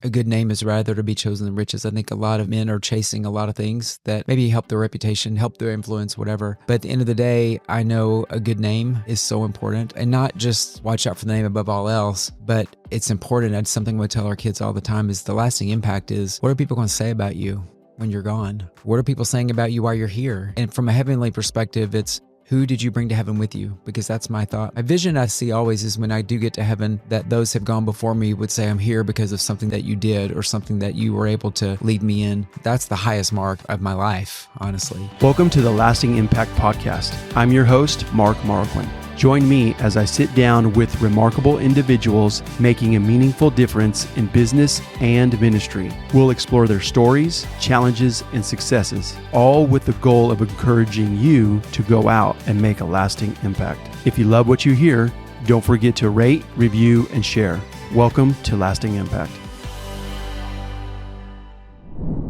a good name is rather to be chosen than riches. I think a lot of men are chasing a lot of things that maybe help their reputation, help their influence, whatever. But at the end of the day, I know a good name is so important, and not just watch out for the name above all else, but it's important. That's something we tell our kids all the time is the lasting impact is what are people going to say about you when you're gone? What are people saying about you while you're here? And from a heavenly perspective, it's who did you bring to heaven with you? Because that's my thought. My vision I see always is when I do get to heaven, that those have gone before me would say, I'm here because of something that you did or something that you were able to lead me in. That's the highest mark of my life, honestly. Welcome to the Lasting Impact Podcast. I'm your host, Mark Marquin. Join me as I sit down with remarkable individuals making a meaningful difference in business and ministry. We'll explore their stories, challenges, and successes, all with the goal of encouraging you to go out and make a lasting impact. If you love what you hear, don't forget to rate, review, and share. Welcome to Lasting Impact.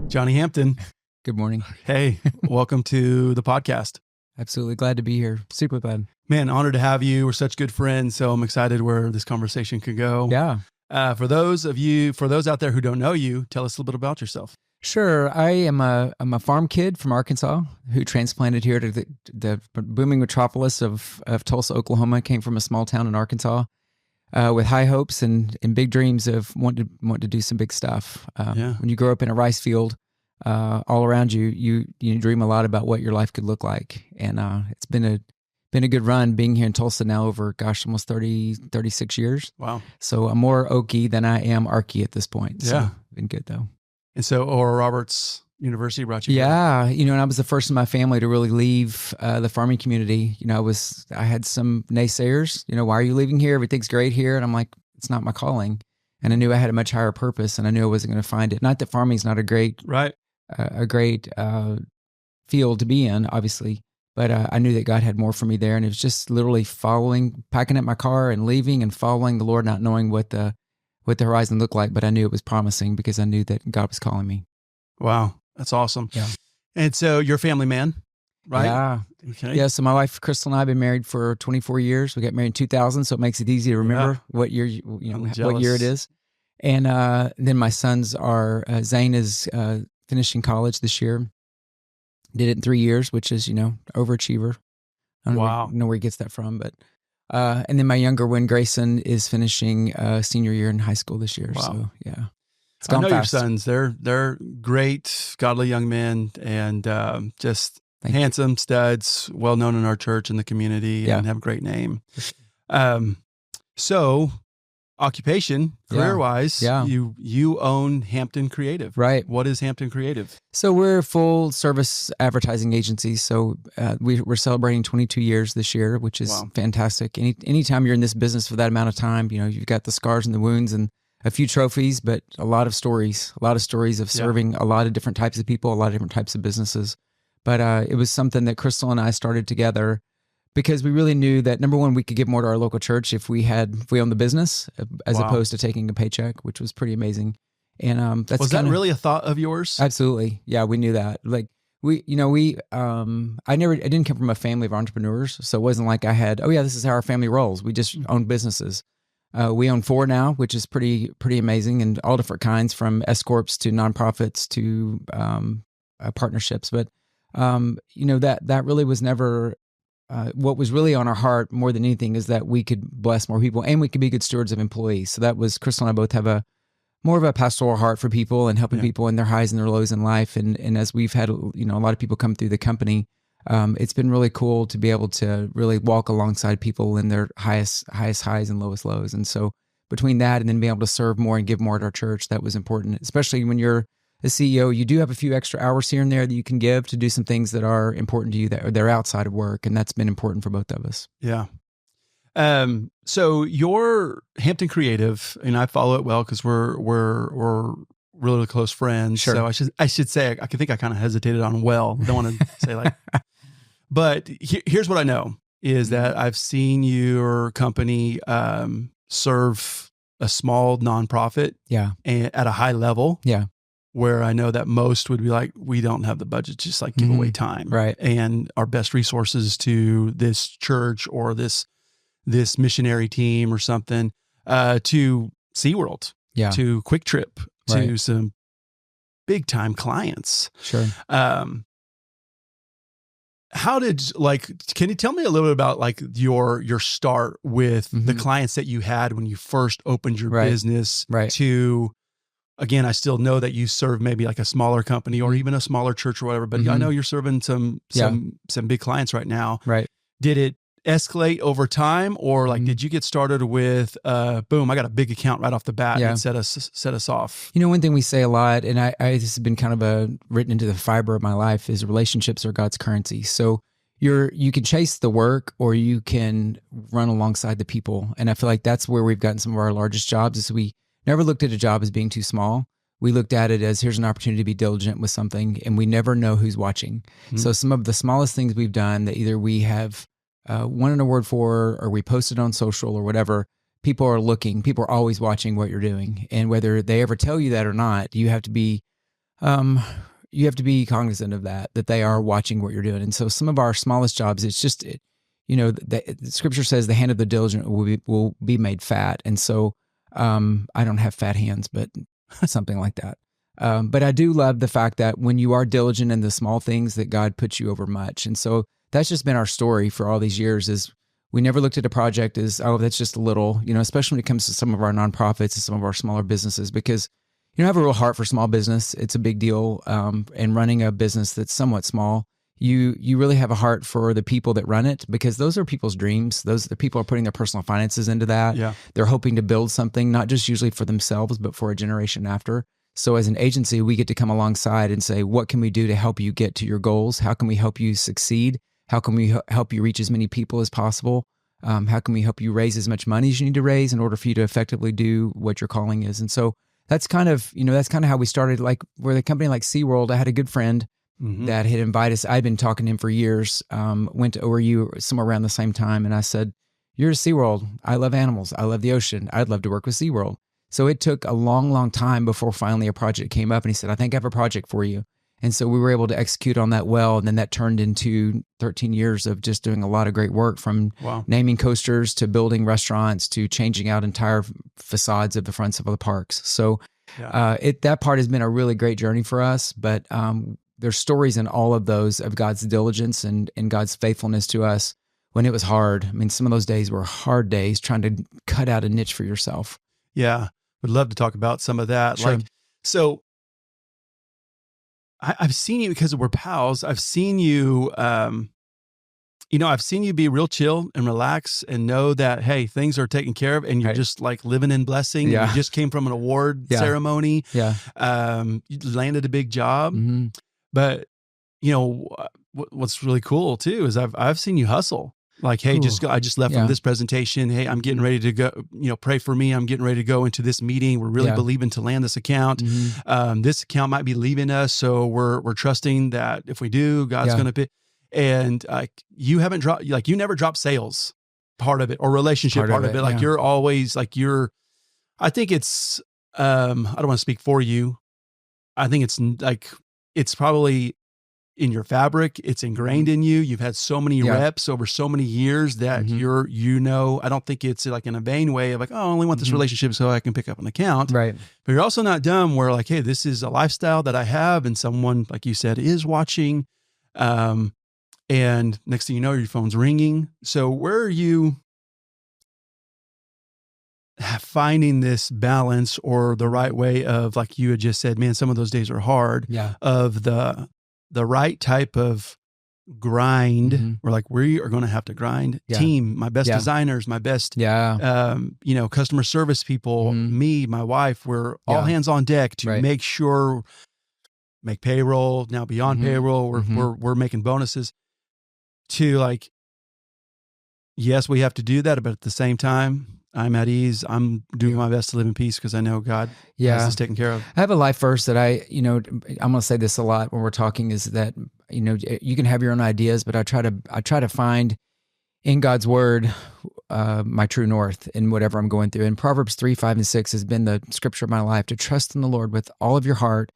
Johnie Hampton. Good morning. Hey, welcome to the podcast. Absolutely glad to be here. Super glad. Man, honored to have you. We're such good friends, so I'm excited where this conversation could go. Yeah. For those out there who don't know you, tell us a little bit about yourself. Sure. I'm a farm kid from Arkansas who transplanted here to the booming metropolis of Tulsa, Oklahoma. Came from a small town in Arkansas with high hopes and big dreams of wanting to do some big stuff. When you grow up in a rice field, all around you dream a lot about what your life could look like. And it's been a good run being here in Tulsa now over, almost 36 years. Wow. So I'm more Okie than I am Arky at this point. So Yeah. been good though. And so Oral Roberts University brought you here. Yeah. And I was the first in my family to really leave the farming community. I had some naysayers, why are you leaving here? Everything's great here. And I'm like, it's not my calling. And I knew I had a much higher purpose and I knew I wasn't going to find it. Not that farming's not a great field to be in, obviously. But I knew that God had more for me there. And it was just literally packing up my car and leaving and following the Lord, not knowing what the horizon looked like. But I knew it was promising because I knew that God was calling me. Wow. That's awesome. Yeah. And so you're a family man, right? Yeah. Okay. Yeah. So my wife, Crystal, and I have been married for 24 years. We got married in 2000. So it makes it easy to remember what year, what year it is. And then my sons are, Zane is finishing college this year. Did it in 3 years, which is, overachiever. I don't know where he gets that from, but, and then my younger one, Grayson, is finishing senior year in high school this year. Wow. So yeah, it's gone fast. Your sons, they're great, godly young men and just handsome studs, well known in our church and the community and have a great name. So occupation, career-wise, you own Hampton Creative. Right. What is Hampton Creative? So we're a full-service advertising agency. So we're celebrating 22 years this year, which is fantastic. Anytime you're in this business for that amount of time, you've got the scars and the wounds and a few trophies, but a lot of stories of serving a lot of different types of people, a lot of different types of businesses. But it was something that Crystal and I started together because we really knew that, number one, we could give more to our local church if we owned the business as opposed to taking a paycheck, which was pretty amazing. And was that really a thought of yours? Absolutely. Yeah, we knew that. Like I didn't come from a family of entrepreneurs. So it wasn't like I had, this is how our family rolls. We just owned businesses. We own 4 now, which is pretty amazing, and all different kinds, from S corps to nonprofits to partnerships. But that really was never. What was really on our heart more than anything is that we could bless more people and we could be good stewards of employees. So that was, Crystal and I both have more of a pastoral heart for people and helping people in their highs and their lows in life. And as we've had, a lot of people come through the company, it's been really cool to be able to really walk alongside people in their highest highs and lowest lows. And so between that and then being able to serve more and give more at our church, that was important, especially when you're a CEO. You do have a few extra hours here and there that you can give to do some things that are important to you that they're outside of work. And that's been important for both of us. Yeah. So your Hampton Creative, and I follow it well because we're really close friends. Sure. So I should say, I think I kind of hesitated on well. I don't want to say like, but here's what I know is that I've seen your company serve a small nonprofit at a high level. Yeah. Where I know that most would be like, we don't have the budget to just like give away time. Right. And our best resources to this church or this missionary team or something, to SeaWorld, to Quick Trip, to some big time clients. Sure. How did, can you tell me a little bit about like your start with the clients that you had when you first opened your business to, again, I still know that you serve maybe like a smaller company or even a smaller church or whatever, but I know you're serving some big clients right now. Right. Did it escalate over time, or like, did you get started with, boom, I got a big account right off the bat and set us off? You know, one thing we say a lot, and I this has been kind of written into the fiber of my life, is relationships are God's currency. So you can chase the work, or you can run alongside the people. And I feel like that's where we've gotten some of our largest jobs, is we never looked at a job as being too small. We looked at it as, here's an opportunity to be diligent with something, and we never know who's watching. So some of the smallest things we've done that either we have won an award for, or we posted on social or whatever, people are looking, people are always watching what you're doing. And whether they ever tell you that or not, you have to be cognizant of that they are watching what you're doing. And so some of our smallest jobs, it's just, the scripture says the hand of the diligent will be made fat. And so I don't have fat hands, but something like that. But I do love the fact that when you are diligent in the small things, that God puts you over much. And so that's just been our story for all these years, is we never looked at a project as, oh, that's just a little, especially when it comes to some of our nonprofits and some of our smaller businesses, because I have a real heart for small business. It's a big deal. And running a business that's somewhat small, you really have a heart for the people that run it, because those are people's dreams. The people are putting their personal finances into that. Yeah. They're hoping to build something, not just usually for themselves, but for a generation after. So as an agency, we get to come alongside and say, what can we do to help you get to your goals? How can we help you succeed? How can we help you reach as many people as possible? How can we help you raise as much money as you need to raise in order for you to effectively do what your calling is? And so that's kind of how we started. Like, we're the company like SeaWorld. I had a good friend that had invited us. I'd been talking to him for years, went to ORU somewhere around the same time. And I said, you're at SeaWorld. I love animals. I love the ocean. I'd love to work with SeaWorld. So it took a long, long time before finally a project came up. And he said, I think I have a project for you. And so we were able to execute on that well. And then that turned into 13 years of just doing a lot of great work, from naming coasters to building restaurants to changing out entire facades of the fronts of the parks. So that part has been a really great journey for us. But there's stories in all of those of God's diligence and God's faithfulness to us when it was hard. I mean, some of those days were hard days, trying to cut out a niche for yourself. Yeah. Would love to talk about some of that. Sure. I've seen you, because we're pals. I've seen you, I've seen you be real chill and relax and know that, hey, things are taken care of, and you're just like living in blessing. Yeah. You just came from an award ceremony. Yeah. You landed a big job. But, what's really cool too is I've seen you hustle. Like, hey, I just left from this presentation. Hey, I'm getting ready to go, pray for me. I'm getting ready to go into this meeting. We're really believing to land this account. This account might be leaving us. So we're trusting that if we do, God's going to be, and you haven't dropped, you never drop sales part of it, or relationship part of it. Like you're always I think it's, I don't want to speak for you. I think it's probably in your fabric. It's ingrained in you. You've had so many reps over so many years that I don't think it's like in a vain way of like, oh, I only want this relationship so I can pick up an account. Right. But you're also not dumb where like, hey, this is a lifestyle that I have, and someone, like you said, is watching. And next thing you know, your phone's ringing. So where are you finding this balance, or the right way of, like you had just said, man, some of those days are hard, of the right type of grind, or like, we are going to have to grind team, my best designers, my best, customer service people, me, my wife, we're all hands on deck to make sure, make payroll, now beyond payroll, we're making bonuses to, like, yes, we have to do that. But at the same time, I'm at ease. I'm doing my best to live in peace, because I know God has this taken care of. I have a life verse that I'm going to say this a lot when we're talking, is that, you can have your own ideas, but I try to find in God's word my true north in whatever I'm going through. And Proverbs 3, 5, and 6 has been the scripture of my life, to trust in the Lord with all of your heart,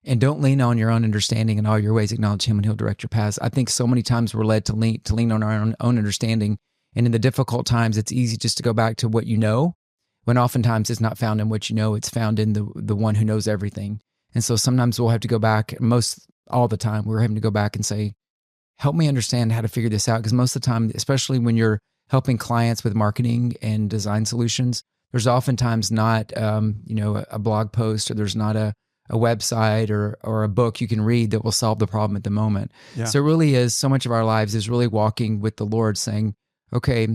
and don't lean on your own understanding. In all your ways acknowledge him, and he'll direct your paths. I think so many times we're led to lean on our own understanding. And in the difficult times, it's easy just to go back to what you know. when oftentimes it's not found in what you know, it's found in the one who knows everything. And so sometimes we'll have to go back, all the time, we're having to go back and say, help me understand how to figure this out. Because most of the time, especially when you're helping clients with marketing and design solutions, there's oftentimes not, a blog post, or there's not a website or a book you can read that will solve the problem at the moment. Yeah. So it really is, so much of our lives is really walking with the Lord, saying, okay,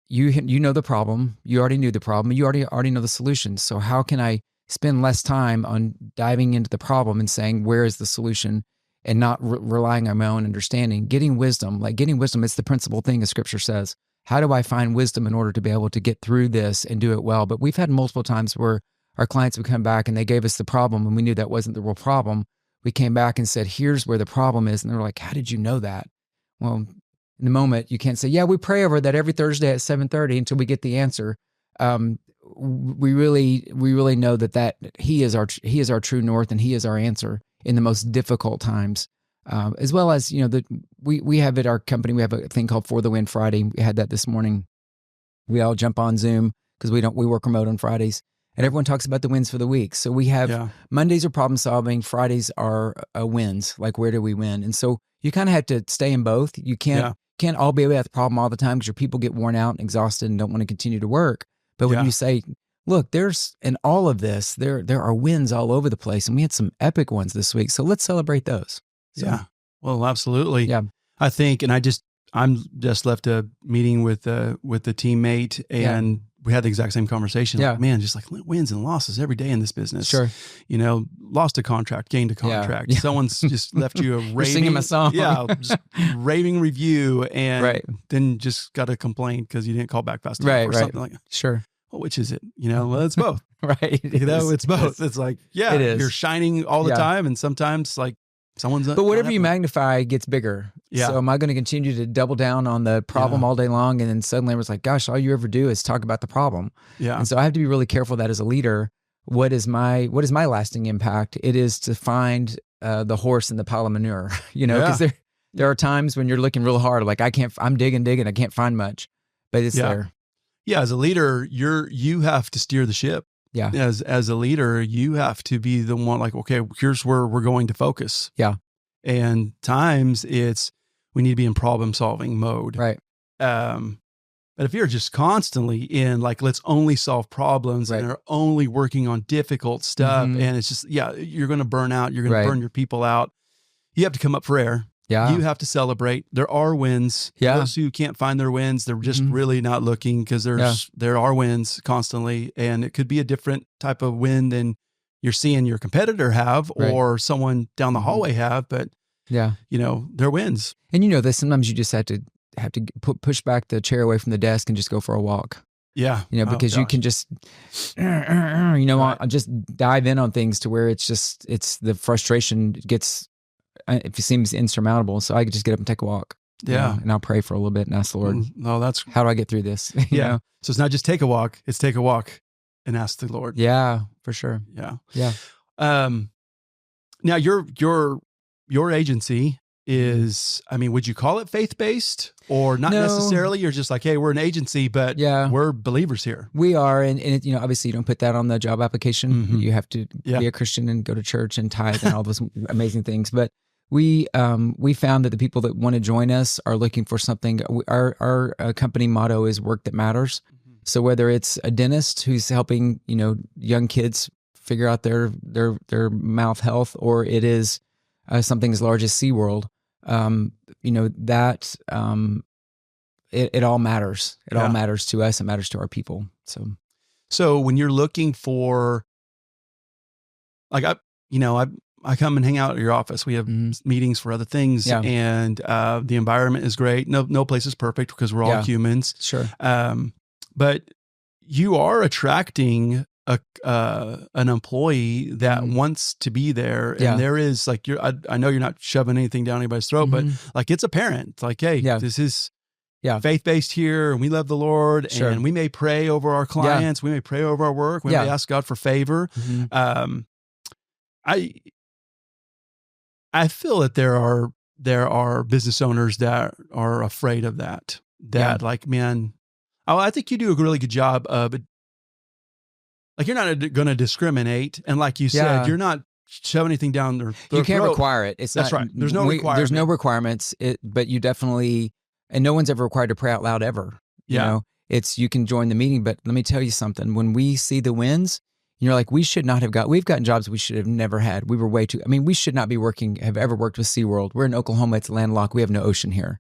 you know the problem, you already knew the problem, you already know the solution. So how can I spend less time on diving into the problem and saying, where is the solution, and not relying on my own understanding? Getting wisdom, it's the principal thing, as Scripture says. How do I find wisdom in order to be able to get through this and do it well? But we've had multiple times where our clients would come back and they gave us the problem, and we knew that wasn't the real problem. We came back and said, here's where the problem is. And they're like, how did you know that? Well, in the moment, you can't say, yeah, we pray over that every Thursday at 7:30 until we get the answer. We really know that he is our true north, and he is our answer in the most difficult times. As well as, we have at our company, we have a thing called For the Win Friday. We had that this morning. We all jump on Zoom because we work remote on Fridays, and everyone talks about the wins for the week. So we have Mondays are problem solving, Fridays are wins. Like, where do we win? And so you kind of have to stay in both. You can't all be about the problem all the time, because your people get worn out and exhausted and don't want to continue to work. But when you say, look, there's in all of this, there are wins all over the place, and we had some epic ones this week. So let's celebrate those. So, yeah. Well, absolutely. Yeah. I think, and I'm just left a meeting with a teammate, and we had the exact same conversation. Yeah. Like, man, just like wins and losses every day in this business. Sure. Lost a contract, gained a contract. Yeah. Someone's just left you a raving. You're singing a song. Yeah. Just raving review. And Right. then just got a complaint because you didn't call back fast enough or something like that. Sure. Well, which is it? Well, it's both. Right. It's both. It's like, it is. You're shining all the time. And sometimes like someone's. But whatever you magnify gets bigger. Yeah. So am I going to continue to double down on the problem all day long? And then suddenly it was like, gosh, all you ever do is talk about the problem. Yeah. And so I have to be really careful that as a leader, what is my lasting impact? It is to find the horse in the pile of manure, because there are times when you're looking real hard, like I'm digging, I can't find much, but it's there. Yeah. As a leader, you have to steer the ship. Yeah. As a leader, you have to be the one like, okay, here's where we're going to focus. Yeah. And times we need to be in problem solving mode. Right. But if you're just constantly in like, let's only solve problems and are only working on difficult stuff, and it's just, you're going to burn out. You're going to burn your people out. You have to come up for air. Yeah. You have to celebrate. There are wins. Yeah. Those who can't find their wins, they're just really not looking, because there are wins constantly. And it could be a different type of win than you're seeing your competitor have or someone down the hallway have. But they're wins. And that sometimes you just have to push back the chair away from the desk and just go for a walk. Yeah. Because you can just, just dive in on things to where it's the frustration gets, it seems insurmountable. So I could just get up and take a walk. Yeah. And I'll pray for a little bit and ask the Lord, how do I get through this? Yeah. So it's not just take a walk, it's take a walk and ask the Lord. Yeah, for sure. Yeah. Yeah. Now your agency is, would you call it faith-based or not necessarily? You're just like, hey, we're an agency, but we're believers here. We are. And obviously you don't put that on the job application. You have to be a Christian and go to church and tithe and all those amazing things. But we found that the people that want to join us are looking for something. Our company motto is work that matters. So whether it's a dentist who's helping, young kids figure out their mouth health, or it is something as large as SeaWorld, it all matters. It all matters to us. It matters to our people. So when you're looking for, like, I come and hang out at your office. We have meetings for other things, and the environment is great. No place is perfect because we're all humans. Sure. But you are attracting an employee that wants to be there, and there is like I know you're not shoving anything down anybody's throat, but like it's apparent. Like, hey, this is faith-based here, and we love the Lord, and we may pray over our clients, we may pray over our work, we may ask God for favor. I feel that there are business owners that are afraid of that. Like, man, I think you do a really good job of like you're not going to discriminate. And like you said, you're not shove anything down their You can't throat. require it. It's That's not, right. There's no requirement. There's no requirements. But you definitely, and no one's ever required to pray out loud ever. You know, you can join the meeting, but let me tell you something. When we see the wins, you're like, we've gotten jobs we should have never had. We were we should not have ever worked with SeaWorld. We're in Oklahoma. It's landlocked. We have no ocean here.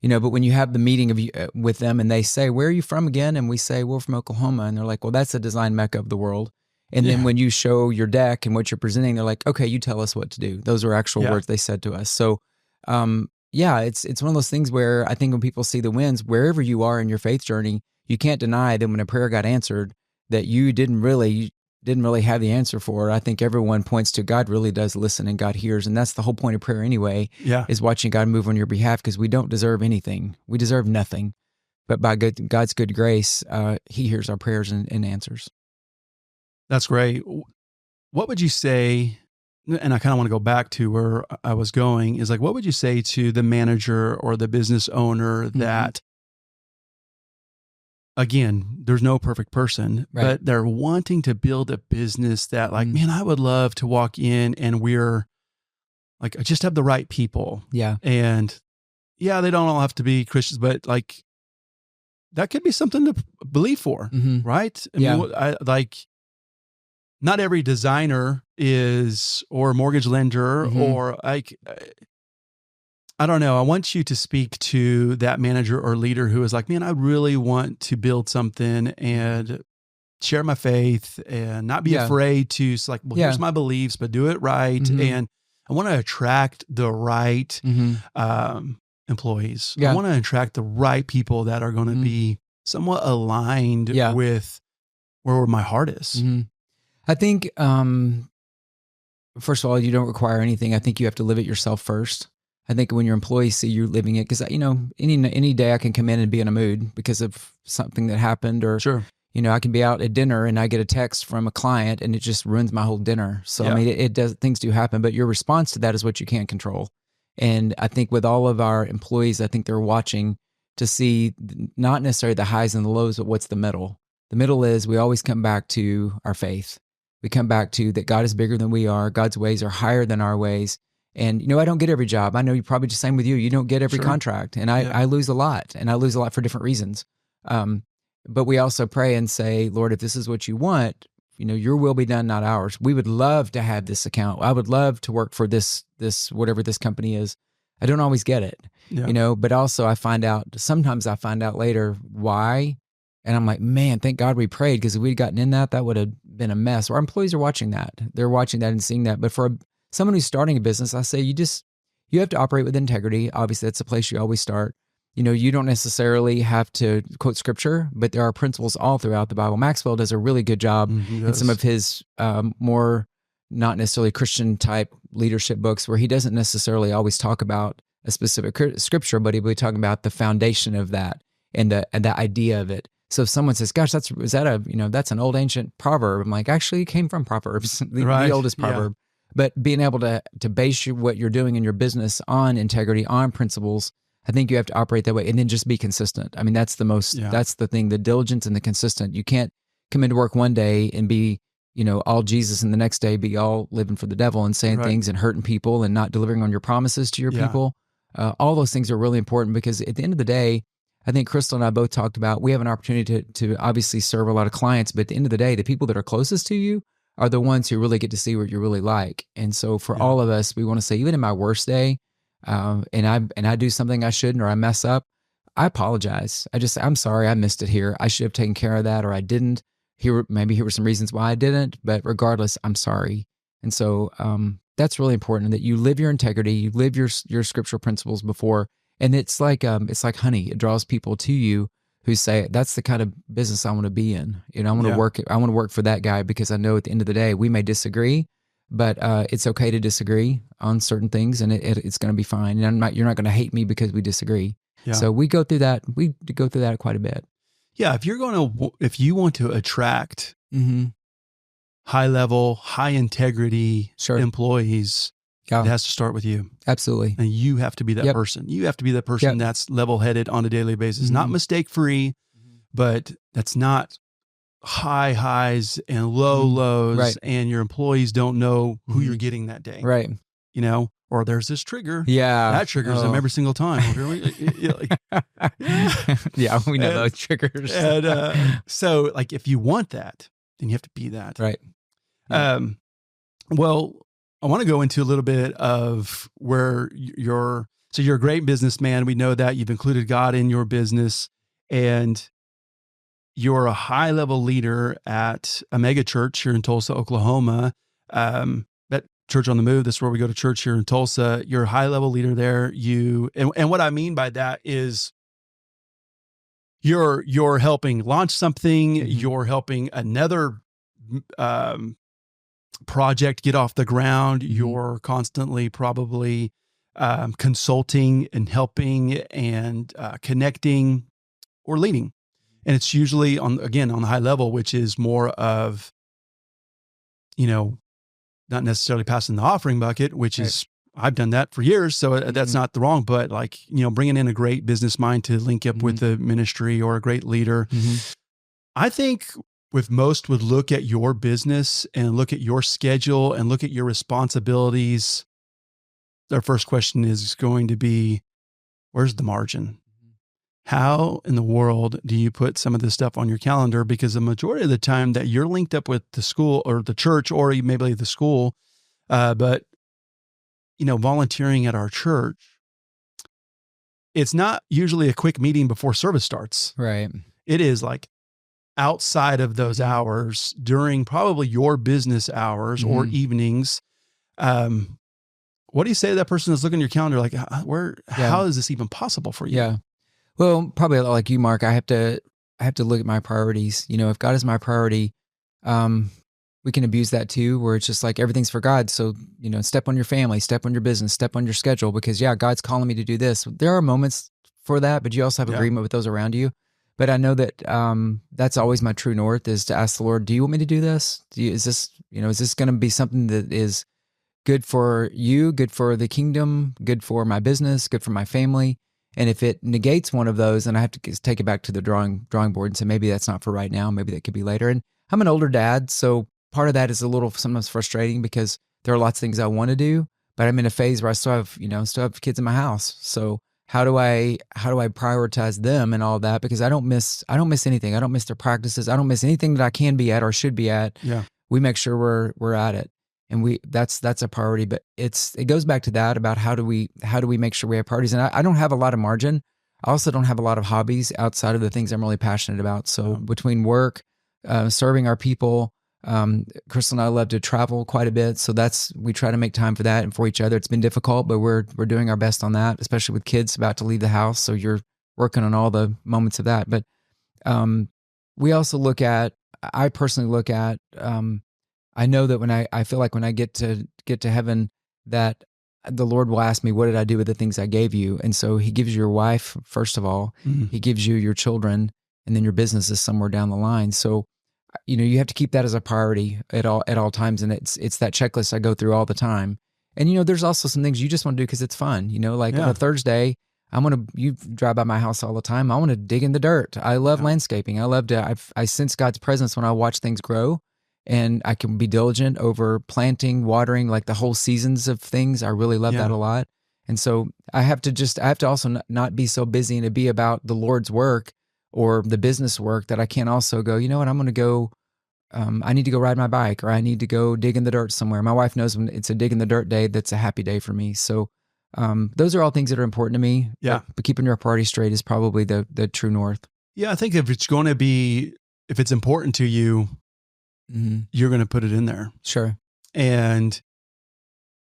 You know, but when you have the meeting with them and they say, where are you from again? And we say, we're from Oklahoma. And they're like, well, that's the design mecca of the world. And then when you show your deck and what you're presenting, they're like, okay, you tell us what to do. Those are actual words they said to us. So, it's one of those things where I think when people see the wins, wherever you are in your faith journey, you can't deny that when a prayer got answered, that you didn't really have the answer for it. I think everyone points to God really does listen and God hears. And that's the whole point of prayer anyway, is watching God move on your behalf, because we don't deserve anything. We deserve nothing. But by God's good grace, he hears our prayers and answers. That's great. What would you say, and I kind of want to go back to where I was going, is like, what would you say to the manager or the business owner that, again, there's no perfect person, but they're wanting to build a business that like, man, I would love to walk in and we're like, I just have the right people. Yeah. And they don't all have to be Christians, but like, that could be something to believe for, right? I mean, not every designer or mortgage lender or like, I don't know. I want you to speak to that manager or leader who is like, man, I really want to build something and share my faith and not be afraid to, it's like, well, here's my beliefs, but do it right. And I want to attract the right employees. I want to attract the right people that are going to be somewhat aligned with where my heart is. I think, first of all, you don't require anything. I think you have to live it yourself first. I think when your employees see you living it, because, you know, any day I can come in and be in a mood because of something that happened, or, you know, I can be out at dinner and I get a text from a client and it just ruins my whole dinner. So, I mean, things do happen, but your response to that is what you can't control. And I think with all of our employees, I think they're watching to see not necessarily the highs and the lows, but what's the middle. The middle is we always come back to our faith. We come back to that God is bigger than we are. God's ways are higher than our ways. And, you know, I don't get every job. I know you're probably the same with you. You don't get every contract. And I lose a lot, and I lose a lot for different reasons. But we also pray and say, Lord, if this is what you want, you know, your will be done, not ours. We would love to have this account. I would love to work for this whatever this company is. I don't always get it, you know, but also sometimes I find out later why. And I'm like, man, thank God we prayed, because if we'd gotten in that would have been a mess. Our employees are watching that. They're watching that and seeing that. But for someone who's starting a business, I say you have to operate with integrity. Obviously, that's the place you always start. You know, you don't necessarily have to quote scripture, but there are principles all throughout the Bible. Maxwell does a really good job in some of his more not necessarily Christian type leadership books, where he doesn't necessarily always talk about a specific scripture, but he'll be talking about the foundation of that and the idea of it. So if someone says, gosh, that's an old ancient proverb, I'm like, actually it came from Proverbs, the oldest proverb. But being able to base what you're doing in your business on integrity, on principles, I think you have to operate that way, and then just be consistent. I mean, that's the thing, the diligence and the consistent. You can't come into work one day and be, you know, all Jesus, and the next day be all living for the devil and saying things and hurting people and not delivering on your promises to your people. All those things are really important, because at the end of the day, I think Crystal and I both talked about, we have an opportunity to obviously serve a lot of clients, but at the end of the day, the people that are closest to you are the ones who really get to see what you're really like. And so for all of us, we want to say, even in my worst day, and I do something I shouldn't, or I mess up, I apologize. I'm sorry, I missed it here. I should have taken care of that, or I didn't. Here were some reasons why I didn't, but regardless, I'm sorry. And so that's really important, that you live your integrity, you live your scriptural principles before. And it's like honey. It draws people to you who say, that's the kind of business I want to be in. You know, I want to work for that guy, because I know at the end of the day, we may disagree, but it's okay to disagree on certain things, and it's going to be fine. And you're not going to hate me because we disagree. Yeah. So we go through that. We go through that quite a bit. Yeah. If you want to attract high level, high integrity employees, it has to start with you. Absolutely. And you have to be that person. You have to be the person that's level-headed on a daily basis, not mistake-free, but that's not high highs and low lows, Right. and your employees don't know who you're getting that day. Right. You know, or there's this trigger. Yeah. That triggers them every single time. Yeah, we know those triggers. And so like, if you want that, then you have to be that. Right. Yeah. Well, I want to go into a little bit of where you're a great businessman. We know that you've included God in your business, and you're a high level leader at a mega church here in Tulsa, Oklahoma. That Church on the Move, that's where we go to church here in Tulsa. You're a high level leader there. And what I mean by that is you're helping launch something. Mm-hmm. You're helping another project get off the ground. Mm-hmm. You're constantly probably consulting and helping and connecting or leading. And it's usually on the high level, which is more of, not necessarily passing the offering bucket, which is, I've done that for years. So that's not the wrong, but like, bringing in a great business mind to link up with the ministry or a great leader. I think if most would look at your business and look at your schedule and look at your responsibilities, their first question is going to be, where's the margin? How in the world do you put some of this stuff on your calendar? Because the majority of the time that you're linked up with the school or the church or maybe the school, but volunteering at our church, it's not usually a quick meeting before service starts. Right. It is like outside of those hours during probably your business hours or evenings. What do you say to that person that's looking at your calendar? Like, how is this even possible for you? Yeah. Well, probably like you, Mark, I have to look at my priorities. If God is my priority, we can abuse that too, where it's just like everything's for God. So, step on your family, step on your business, step on your schedule, because God's calling me to do this. There are moments for that, but you also have agreement with those around you. But I know that that's always my true north, is to ask the Lord, do you want me to do this? Is this going to be something that is good for you, good for the kingdom, good for my business, good for my family? And if it negates one of those, then I have to take it back to the drawing board and say, maybe that's not for right now. Maybe that could be later. And I'm an older dad, so part of that is a little sometimes frustrating because there are lots of things I want to do, but I'm in a phase where I still have kids in my house. So how do I prioritize them and all that? Because I don't miss anything. I don't miss their practices. I don't miss anything that I can be at or should be at. Yeah. We make sure we're at it. And that's a priority, but it goes back to that about how do we make sure we have priorities. And I don't have a lot of margin. I also don't have a lot of hobbies outside of the things I'm really passionate about. So between work, serving our people, Crystal and I love to travel quite a bit. So we try to make time for that and for each other. It's been difficult, but we're doing our best on that, especially with kids about to leave the house. So you're working on all the moments of that. But we also I personally look at, I know that when I feel like when I get to heaven, that the Lord will ask me, what did I do with the things I gave you? And so he gives you your wife, first of all, he gives you your children, and then your business is somewhere down the line. So, you have to keep that as a priority at all times. And it's that checklist I go through all the time. And, there's also some things you just want to do because it's fun, on a Thursday, you drive by my house all the time. I want to dig in the dirt. I love landscaping. I love I sense God's presence when I watch things grow. And I can be diligent over planting, watering, like the whole seasons of things. I really love that a lot. And so I have to also not be so busy and to be about the Lord's work or the business work that I can't also go, you know what, I'm going to go, I need to go ride my bike, or I need to go dig in the dirt somewhere. My wife knows when it's a dig in the dirt day, that's a happy day for me. So those are all things that are important to me. Yeah. But keeping your priority straight is probably the true north. Yeah. I think if it's important to you, you're going to put it in there. Sure. And,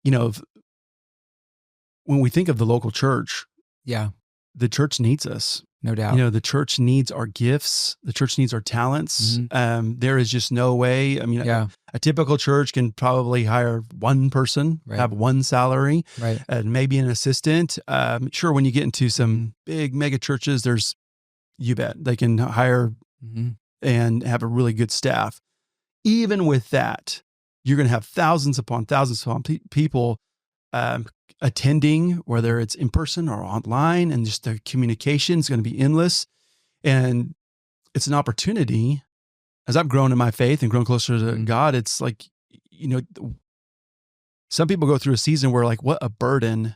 when we think of the local church, the church needs us. No doubt. The church needs our gifts. The church needs our talents. There is just no way. I mean, a typical church can probably hire one person, have one salary, and maybe an assistant. Sure, when you get into some big mega churches, you bet they can hire and have a really good staff. Even with that, you're going to have thousands upon people attending, whether it's in person or online, and just the communication is going to be endless. And it's an opportunity as I've grown in my faith and grown closer to God, it's like, some people go through a season where like, what a burden.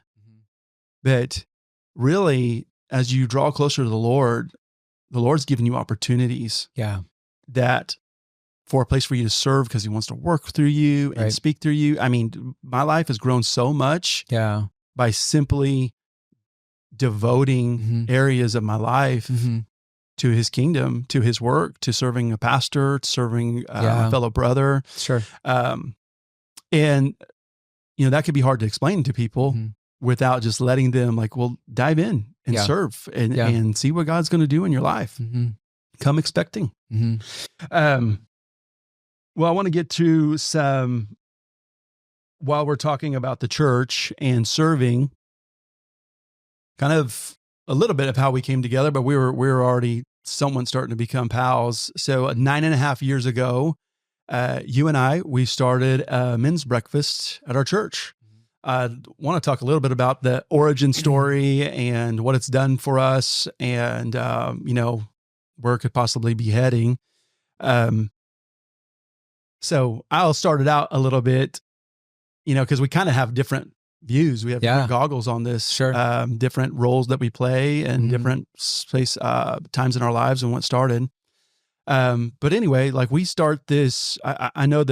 But really, as you draw closer to the Lord's given you opportunities. Yeah. That for a place for you to serve because he wants to work through you and speak through you. I mean, my life has grown so much by simply devoting areas of my life to his kingdom, to his work, to serving a pastor, to serving a fellow brother. Sure. And, that could be hard to explain to people without just letting them like, well, dive in and serve and see what God's going to do in your life. Come expecting. Well, I want to get to some, while we're talking about the church and serving, kind of a little bit of how we came together, but we were already someone starting to become pals. So 9.5 years ago, you and I, we started a men's breakfast at our church. I want to talk a little bit about the origin story and what it's done for us and, where it could possibly be heading. So I'll start it out a little bit, because we kind of have different views. We have different goggles on this, different roles that we play and different space, times in our lives and what started. But anyway, like we start this, I know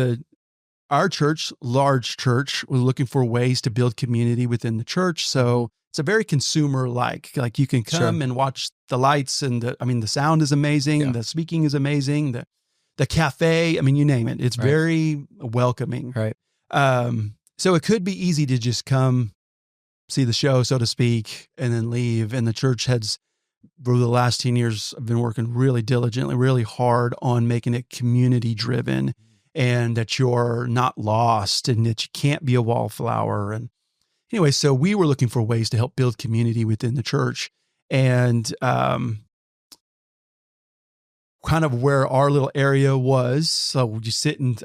our church, large church, was looking for ways to build community within the church. So it's a very consumer-like you can come and watch the lights and the sound is amazing. The speaking is amazing. The cafe, you name it. It's very welcoming. Right. So it could be easy to just come see the show, so to speak, and then leave. And the church has, for the last 10 years, I've been working really diligently, really hard on making it community driven and that you're not lost and that you can't be a wallflower. And anyway, so we were looking for ways to help build community within the church. And, kind of where our little area was. So you sit in,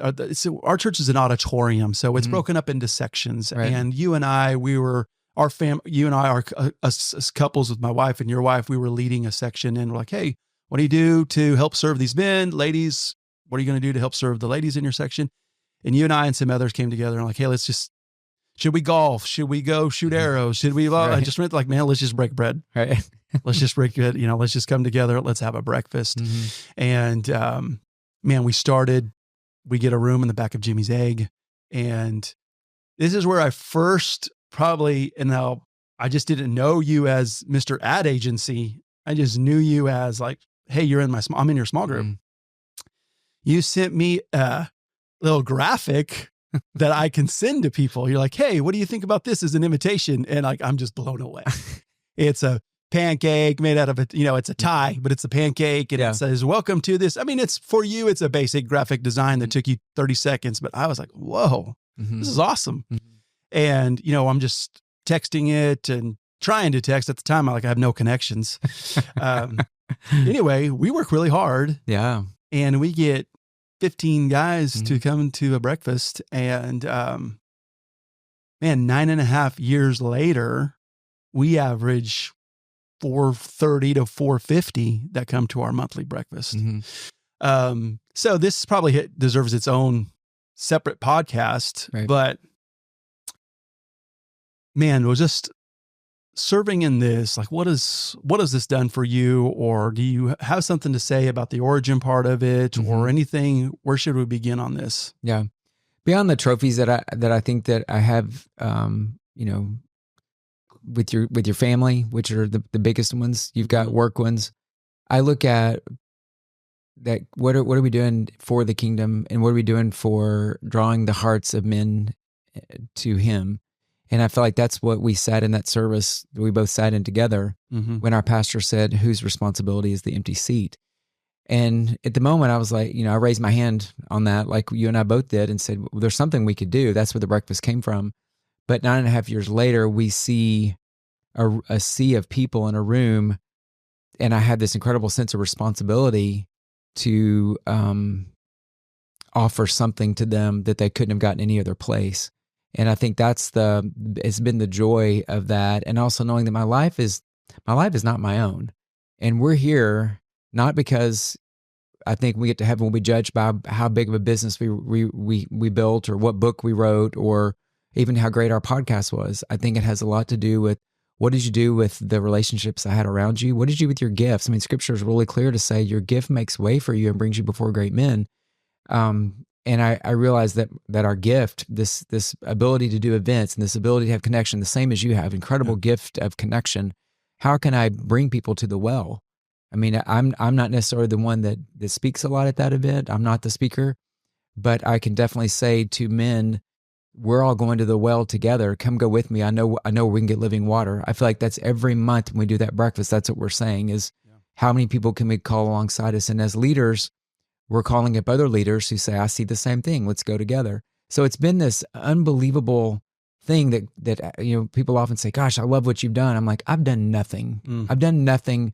our church is an auditorium. So it's broken up into sections. Right. And you and I, you and I are as couples with my wife and your wife, we were leading a section and we're like, hey, what do you do to help serve these men? Ladies, what are you going to do to help serve the ladies in your section? And you and I and some others came together and like, hey, should we golf? Should we go shoot arrows? Should we, I just went like, man, let's just break bread. Right. Let's just break it. Let's just come together. Let's have a breakfast. And, man, we get a room in the back of Jimmy's Egg. And this is where I first probably, and now I just didn't know you as Mr. Ad Agency. I just knew you as like, hey, I'm in your small group. You sent me a little graphic that I can send to people. You're like, hey, what do you think about this as an invitation? And like, I'm just blown away. It's a pancake made out of it's a tie, but it's a pancake and it says, welcome to this. It's for you. It's a basic graphic design that took you 30 seconds, but I was like, whoa, this is awesome. And, I'm just texting it and trying to text at the time. I have no connections. Anyway, we work really hard. Yeah. And we get 15 guys to come to a breakfast. And, man, 9.5 years later, we average 430 to 450 that come to our monthly breakfast. So this probably deserves its own separate podcast, but man, was just serving in this, like, what has this done for you? Or do you have something to say about the origin part of it or anything? Where should we begin on this? Yeah. Beyond the trophies that I think that I have, with your family, which are the biggest ones, you've got work ones. I look at that. What are we doing for the kingdom, and what are we doing for drawing the hearts of men to Him? And I feel like that's what we sat in that service. We both sat in together when our pastor said, "Whose responsibility is the empty seat?" And at the moment, I was like, I raised my hand on that, like you and I both did, and said, well, "There's something we could do." That's where the breakfast came from. But 9.5 years later, we see a sea of people in a room, and I had this incredible sense of responsibility to offer something to them that they couldn't have gotten any other place. And I think it's been the joy of that, and also knowing that my life is not my own, and we're here not because I think we get to heaven, we'll be judged by how big of a business we built, or what book we wrote, or even how great our podcast was. I think it has a lot to do with, what did you do with the relationships I had around you? What did you do with your gifts? I mean, scripture is really clear to say your gift makes way for you and brings you before great men. And I realized that our gift, this ability to do events and this ability to have connection, the same as you have, incredible gift of connection. How can I bring people to the well? I mean, I'm not necessarily the one that speaks a lot at that event. I'm not the speaker, but I can definitely say to men, we're all going to the well together. Come go with me. I know we can get living water. I feel like that's every month when we do that breakfast. That's what we're saying is, how many people can we call alongside us? And as leaders, we're calling up other leaders who say, I see the same thing. Let's go together. So it's been this unbelievable thing that people often say, gosh, I love what you've done. I'm like, I've done nothing. I've done nothing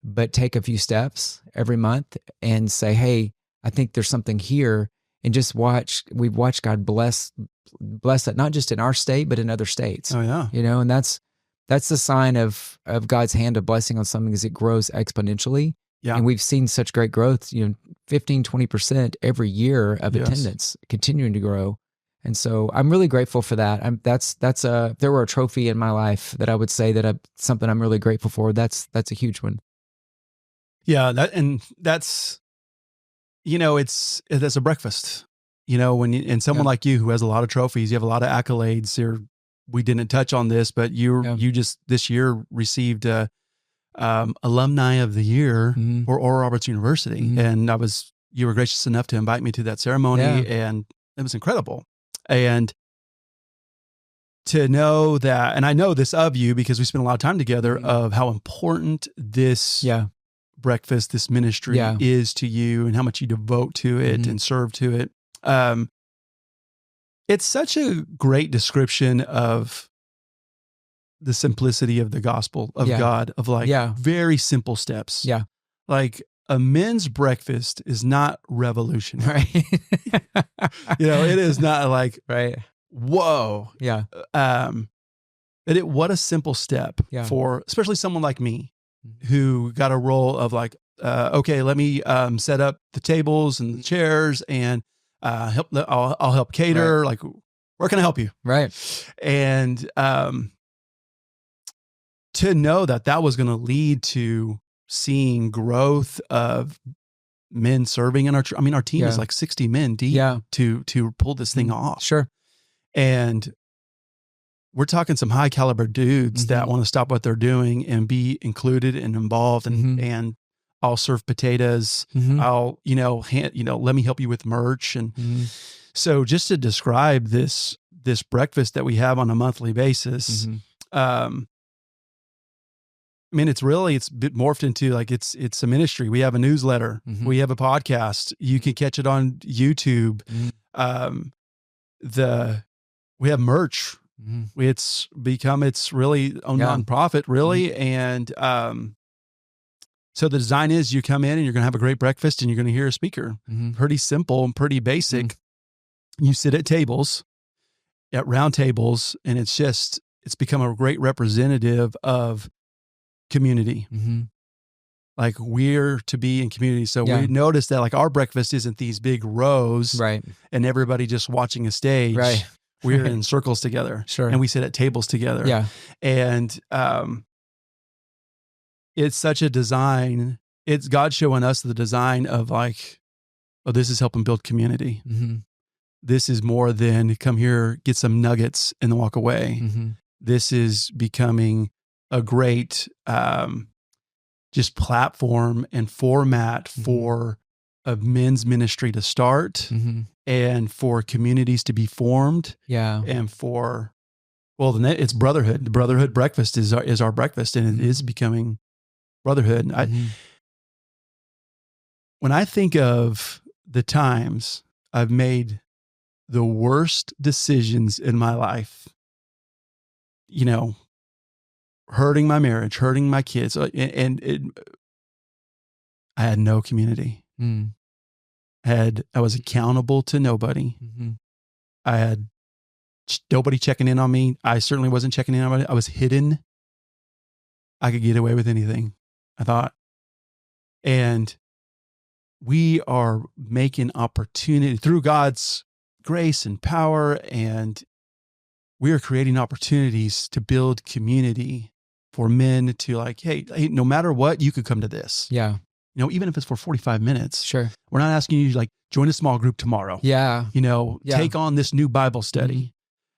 but take a few steps every month and say, hey, I think there's something here. And just we've watched God bless that, not just in our state, but in other states. Oh yeah. And that's the sign of God's hand of blessing on something, is it grows exponentially. Yeah. And we've seen such great growth, 15, 20% every year of attendance continuing to grow. And so I'm really grateful for that. If there were a trophy in my life that I would say that something I'm really grateful for, that's a huge one. Yeah. That's a breakfast, and someone like you who has a lot of trophies, you have a lot of accolades. We didn't touch on this, but you just this year received Alumni of the Year for Oral Roberts University. And you were gracious enough to invite me to that ceremony, and it was incredible. And to know that, and I know this of you because we spent a lot of time together, of how important this breakfast, this ministry is to you, and how much you devote to it and serve to it. It's such a great description of the simplicity of the gospel of God, of very simple steps. Yeah. Like a men's breakfast is not revolutionary. Right. It is not like, whoa. Yeah. What a simple step for, especially someone like me, who got a role of okay, let me set up the tables and the chairs, and I'll help cater. Like, where can I help you? Right. And to know that was going to lead to seeing growth of men serving in our team is like 60 men deep to pull this thing off. Sure. And we're talking some high caliber dudes that want to stop what they're doing and be included and involved, and I'll serve potatoes. I'll, let me help you with merch. And so just to describe this breakfast that we have on a monthly basis, it's morphed into it's a ministry. We have a newsletter. We have a podcast. You can catch it on YouTube. We have merch. It's really a nonprofit, really. And so the design is, you come in and you're going to have a great breakfast and you're going to hear a speaker. Pretty simple and pretty basic. You sit at tables, at round tables, and it's become a great representative of community. Like, we're to be in community. So we noticed that our breakfast isn't these big rows, right, and everybody just watching a stage. Right. We're in circles together. Sure. And we sit at tables together. Yeah. And it's such a design. It's God showing us the design of this is helping build community. This is more than come here, get some nuggets, and then walk away. This is becoming a great just platform and format for a men's ministry to start, and for communities to be formed. Yeah. And for, it's brotherhood. The brotherhood breakfast is our breakfast, and it is becoming brotherhood. When I think of the times I've made the worst decisions in my life, hurting my marriage, hurting my kids, and I had no community. I was accountable to nobody. I had nobody checking in on me. I certainly wasn't checking in on anybody. I was hidden. I could get away with anything, I thought. And we are making opportunity through God's grace and power, and we are creating opportunities to build community for men to like, hey, no matter what, you could come to this. Yeah. You know, even if it's for 45 minutes. Sure. We're not asking you to like join a small group tomorrow. Yeah. You know, Yeah. take on this new Bible study.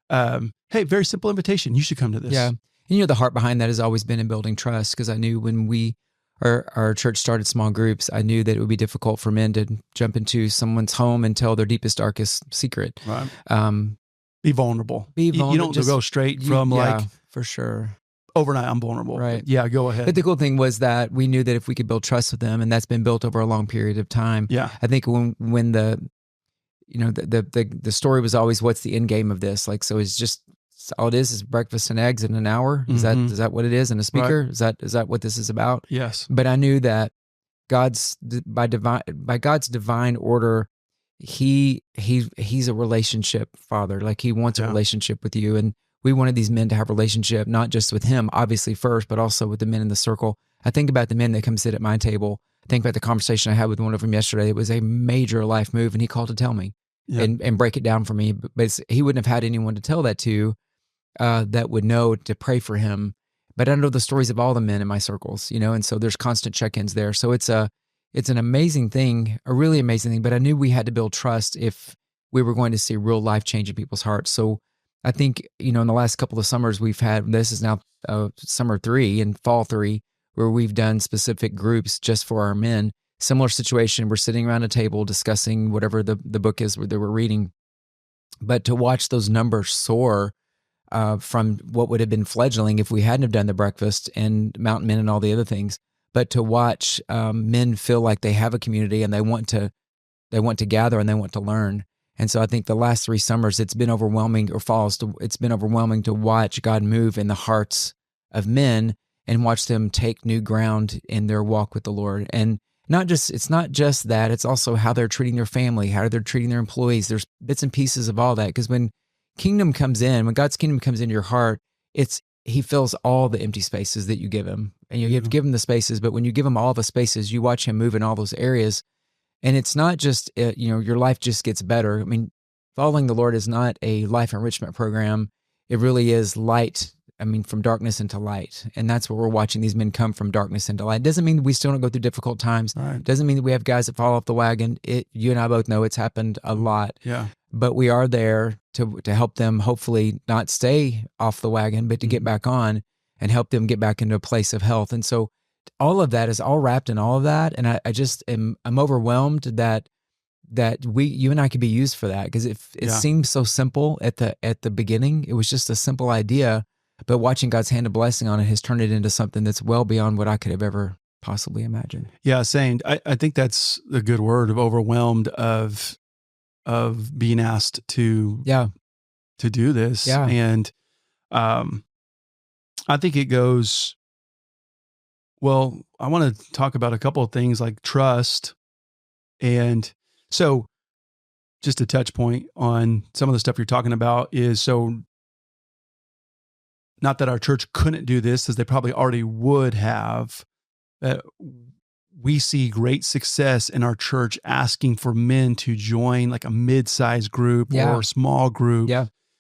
Hey, very simple invitation. You should come to this. Yeah. And you know, the heart behind that has always been in building trust, because I knew when our church started small groups, I knew that it would be difficult for men to jump into someone's home and tell their deepest, darkest secret. Right. Be vulnerable. Be vulnerable. You don't go straight from like, for sure. Overnight, I'm vulnerable. Right. But yeah, go ahead. But the cool thing was that we knew that if we could build trust with them, and that's been built over a long period of time. Yeah. I think when the story was always, what's the end game of this? Like, so it's just, all it is breakfast and eggs in an hour. Is that what it is? And a speaker? Right. Is that what this is about? Yes. But I knew that by God's divine order, he's a relationship father. Like, he wants a relationship with you. And we wanted these men to have a relationship, not just with him, obviously first, but also with the men in the circle. I think about the men that come sit at my table. I think about the conversation I had with one of them yesterday. It was a major life move, and he called to tell me and break it down for me. But he wouldn't have had anyone to tell that to, that would know to pray for him. But I know the stories of all the men in my circles, you know, and so there's constant check-ins there. So it's an amazing thing, a really amazing thing. But I knew we had to build trust if we were going to see real life change in people's hearts. So I think, you know, in the last couple of summers we've had, this is now summer 3 and fall 3, where we've done specific groups just for our men. Similar situation, we're sitting around a table discussing whatever the book is that we're reading. But to watch those numbers soar from what would have been fledgling if we hadn't have done the breakfast and Mountain Men and all the other things, but to watch men feel like they have a community and they want to gather and they want to learn. And so I think the last 3 summers, it's been overwhelming, or falls, it's been overwhelming to watch God move in the hearts of men and watch them take new ground in their walk with the Lord. And it's not just that, it's also how they're treating their family, how they're treating their employees. There's bits and pieces of all that. Because when God's kingdom comes into your heart, he fills all the empty spaces that you give him. And you have to give him the spaces, but when you give him all the spaces, you watch him move in all those areas. And it's not just, your life just gets better. I mean, following the Lord is not a life enrichment program. It really is light. I mean, from darkness into light. And that's what we're watching these men come, from darkness into light. It doesn't mean that we still don't go through difficult times. Right. It doesn't mean that we have guys that fall off the wagon. You and I both know it's happened a lot. Yeah. But we are there to help them hopefully not stay off the wagon, but to get back on and help them get back into a place of health. And so all of that is all wrapped in all of that. And I'm overwhelmed that you and I could be used for that, because it seems so simple at the beginning. It was just a simple idea, but watching God's hand of blessing on it has turned it into something that's well beyond what I could have ever possibly imagined. Yeah, same. I think that's the good word, of overwhelmed, of being asked to do this. Yeah. And I think it goes, well, I want to talk about a couple of things like trust. And so just a touch point on some of the stuff you're talking about is, so not that our church couldn't do this, as they probably already would have, we see great success in our church asking for men to join like a mid-sized group or a small group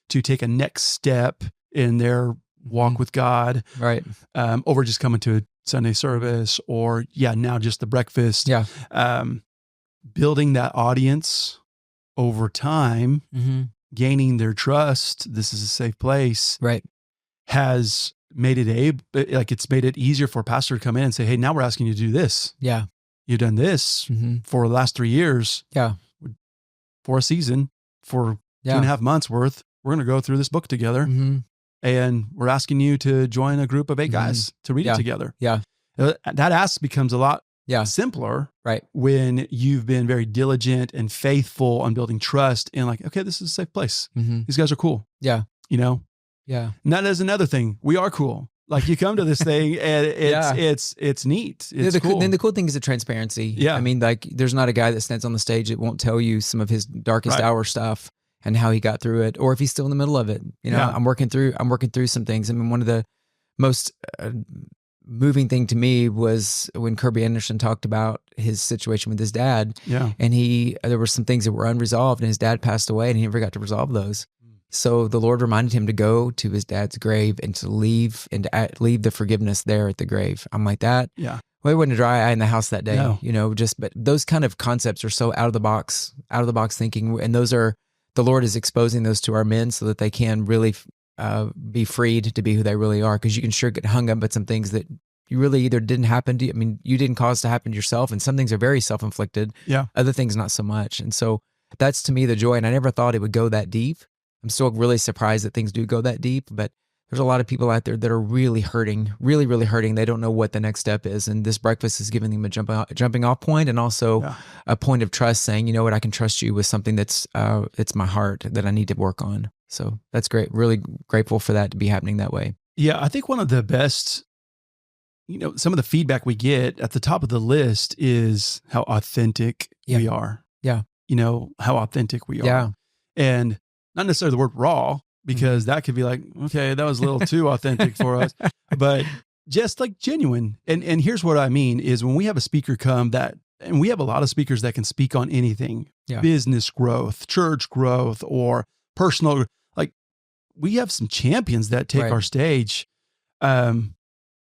to take a next step in their walk with God. Right. Over just coming to a Sunday service, or now just the breakfast. Yeah. Building that audience over time, gaining their trust. This is a safe place. Right. Has made it it's made it easier for a pastor to come in and say, hey, now we're asking you to do this. Yeah. You've done this for the last 3 years. Yeah. For a season, for 2.5 months worth, we're going to go through this book together. And we're asking you to join a group of 8 guys to read it together. Yeah. That ask becomes a lot simpler, right, when you've been very diligent and faithful on building trust and like, okay, this is a safe place. These guys are cool. Yeah. You know? Yeah. And that is another thing. We are cool. Like, you come to this thing and it's neat. It's cool. Then the cool thing is the transparency. Yeah. I mean, like, there's not a guy that stands on the stage that won't tell you some of his darkest hour stuff and how he got through it, or if he's still in the middle of it. You know, I'm working through some things. I mean, one of the most moving thing to me was when Kirby Anderson talked about his situation with his dad. Yeah. And there were some things that were unresolved, and his dad passed away, and he never got to resolve those. So the Lord reminded him to go to his dad's grave and to leave the forgiveness there at the grave. I'm like that. Yeah. Well, there wasn't a dry eye in the house that day, No. but those kind of concepts are so out of the box thinking. And the Lord is exposing those to our men so that they can really be freed to be who they really are. Because you can sure get hung up at some things that you really either didn't happen to you. I mean, you didn't cause to happen to yourself, and some things are very self-inflicted. Yeah. Other things, not so much. And so that's to me the joy. And I never thought it would go that deep. I'm still really surprised that things do go that deep, but there's a lot of people out there that are really hurting, really, really hurting. They don't know what the next step is. And this breakfast is giving them a jumping off point, and also a point of trust, saying, you know what, I can trust you with something that's it's my heart that I need to work on. So that's great. Really grateful for that to be happening that way. Yeah. I think one of the best, some of the feedback we get at the top of the list is how authentic we are. Yeah. How authentic we are. Yeah. And not necessarily the word raw, because that could be like, okay, that was a little too authentic for us, but just like genuine. And here's what I mean is when we have a speaker come and we have a lot of speakers that can speak on anything, business growth, church growth, or personal, like we have some champions that take our stage. Man,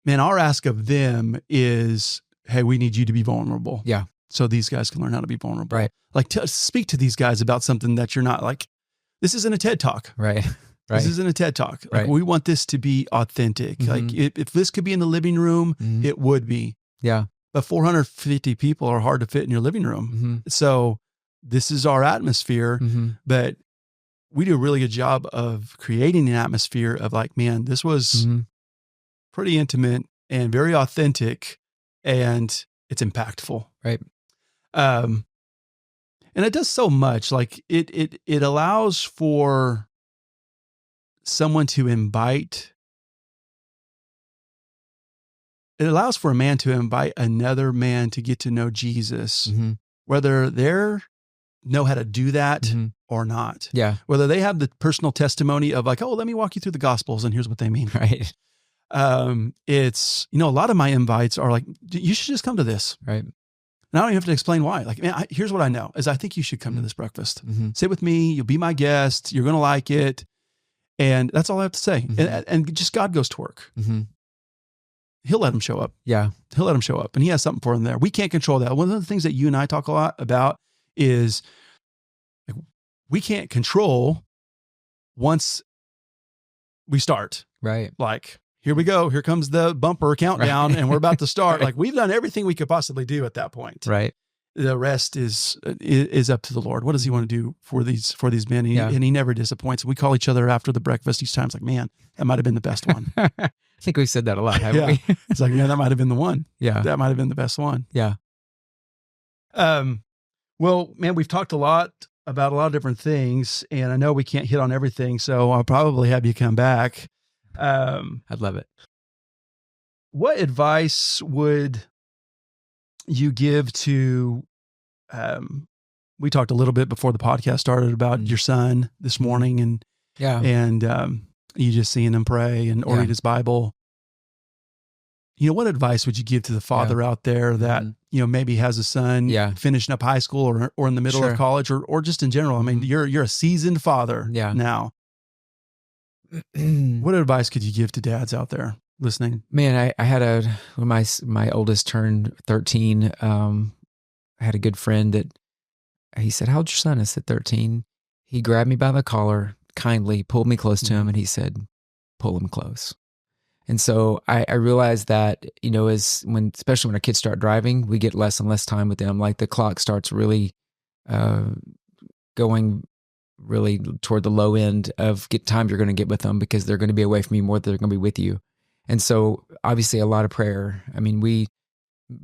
our ask of them is, hey, we need you to be vulnerable. Yeah. So these guys can learn how to be vulnerable. Right. Like speak to these guys about something that you're not like, this isn't a TED Talk. Right. This isn't a TED Talk. Like, we want this to be authentic. Like if this could be in the living room, it would be. Yeah. But 450 people are hard to fit in your living room. So this is our atmosphere, but we do a really good job of creating an atmosphere of like, man, this was pretty intimate and very authentic, and it's impactful. Right. And it does so much. Like it allows for someone to invite. It allows for a man to invite another man to get to know Jesus, whether they know how to do that or not. Yeah. Whether they have the personal testimony of like, oh, let me walk you through the Gospels and here's what they mean. Right. It's, a lot of my invites are like, you should just come to this. Right. And I don't even have to explain why. Like, man, here's what I know is I think you should come to this breakfast. Sit with me. You'll be my guest. You're going to like it. And that's all I have to say. And just God goes to work. He'll let him show up. Yeah. He'll let him show up, and he has something for him there. We can't control that. One of the things that you and I talk a lot about is like, we can't control once we start. Right. Like, here we go. Here comes the bumper countdown, and we're about to start. Like, we've done everything we could possibly do at that point. Right. The rest is up to the Lord. What does he want to do for these men? And he never disappoints. We call each other after the breakfast each time. It's like, man, that might've been the best one. I think we've said that a lot, haven't we? It's like, man, that might've been the one. Yeah. That might've been the best one. Yeah. Well, man, we've talked a lot about a lot of different things, and I know we can't hit on everything. So I'll probably have you come back. I'd love it. What advice would you give to, we talked a little bit before the podcast started about your son this morning and you just seeing him pray and or read his Bible. What advice would you give to the father out there that, maybe has a son finishing up high school or in the middle of college or just in general? I mean, you're a seasoned father now. What advice could you give to dads out there listening? Man, I had when my oldest turned 13, I had a good friend that he said, "How old's your son?" I said, 13. He grabbed me by the collar, kindly pulled me close to him, and he said, "Pull him close." And so I realized that, especially when our kids start driving, we get less and less time with them. Like the clock starts really going really toward the low end of time you're going to get with them because they're going to be away from you more than they're going to be with you. And so obviously a lot of prayer. I mean, me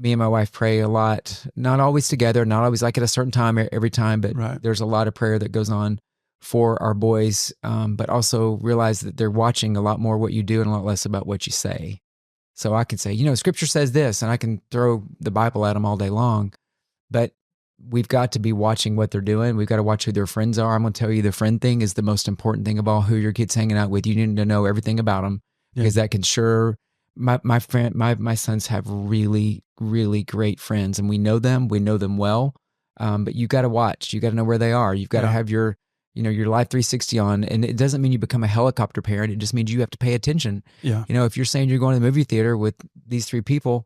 and my wife pray a lot, not always together, not always like at a certain time every time, but there's a lot of prayer that goes on for our boys, but also realize that they're watching a lot more what you do and a lot less about what you say. So I can say, Scripture says this, and I can throw the Bible at them all day long, but we've got to be watching what they're doing. We've got to watch who their friends are. I'm going to tell you the friend thing is the most important thing of all. Who your kid's hanging out with, you need to know everything about them because that can sure my sons have really, really great friends, and we know them well. But you got to watch, you got to know where they are. You've got to have your Life 360 on, and it doesn't mean you become a helicopter parent. It just means you have to pay attention. Yeah. If you're saying you're going to the movie theater with these 3 people,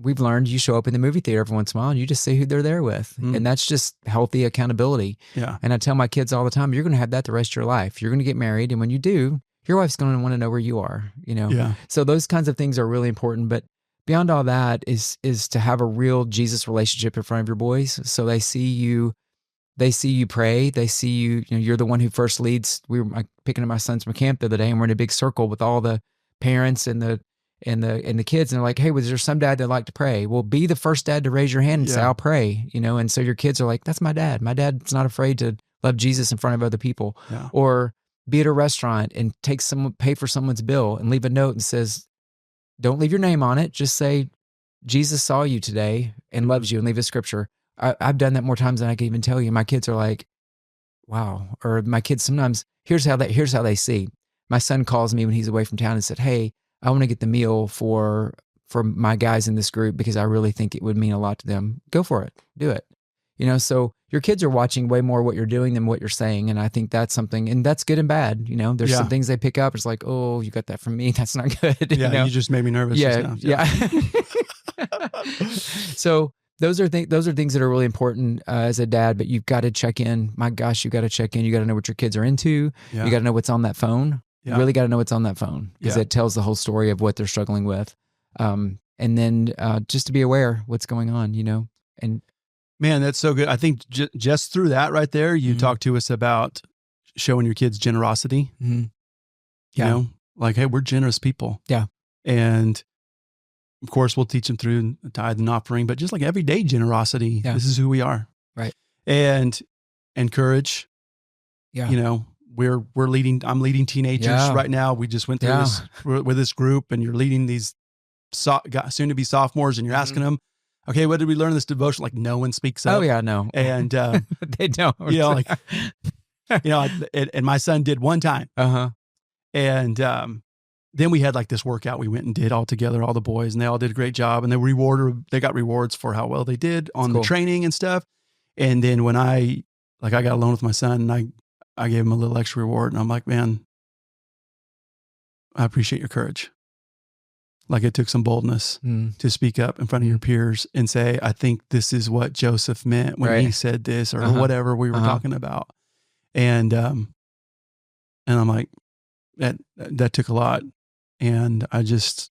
we've learned you show up in the movie theater every once in a while and you just see who they're there with. And that's just healthy accountability. Yeah. And I tell my kids all the time, you're going to have that the rest of your life. You're going to get married. And when you do, your wife's going to want to know where you are, Yeah. So those kinds of things are really important. But beyond all that is to have a real Jesus relationship in front of your boys. So they see you pray. They see you, you're the one who first leads. We were picking up my sons from camp the other day, and we're in a big circle with all the parents and the kids, and they're like, hey, was there some dad that liked to pray? Well, be the first dad to raise your hand and say, I'll pray, and so your kids are like, that's my dad. My dad's not afraid to love Jesus in front of other people. Yeah. Or be at a restaurant and pay for someone's bill and leave a note and says, don't leave your name on it. Just say, Jesus saw you today and loves you, and leave a scripture. I've done that more times than I can even tell you. My kids are like, wow. Or my kids sometimes, here's how they see. My son calls me when he's away from town and said, hey, I want to get the meal for my guys in this group because I really think it would mean a lot to them. Go for it. Do it. So your kids are watching way more what you're doing than what you're saying. And I think that's something, and that's good and bad. There's some things they pick up. It's like, oh, you got that from me. That's not good. Yeah. You just made me nervous. Yeah. Yeah. So those are things that are really important as a dad, but you've got to check in. My gosh, you got to check in. You got to know what your kids are into. Yeah. You got to know what's on that phone. Yeah. You really got to know what's on that phone because it tells the whole story of what they're struggling with. And then just to be aware what's going on, and man, that's so good. I think just through that right there, you talked to us about showing your kids generosity, you know, like, hey, we're generous people. Yeah. And of course we'll teach them through tithe and offering, but just like everyday generosity, this is who we are. Right. And courage. Yeah. I'm leading teenagers right now. We just went through this with this group, and you're leading these soon to be sophomores, and you're asking them, okay, what did we learn in this devotion? Like, no one speaks up. Oh yeah, no. And, they don't, and my son did one time. Uh-huh. And, then we had like this workout we went and did all together, all the boys, and they all did a great job, and they got rewards for how well they did on the training and stuff. And then when I got alone with my son, and I gave him a little extra reward, and I'm like, man, I appreciate your courage. Like, it took some boldness to speak up in front of your peers and say, I think this is what Joseph meant when he said this, or whatever we were talking about. And I'm like, that took a lot. And I just,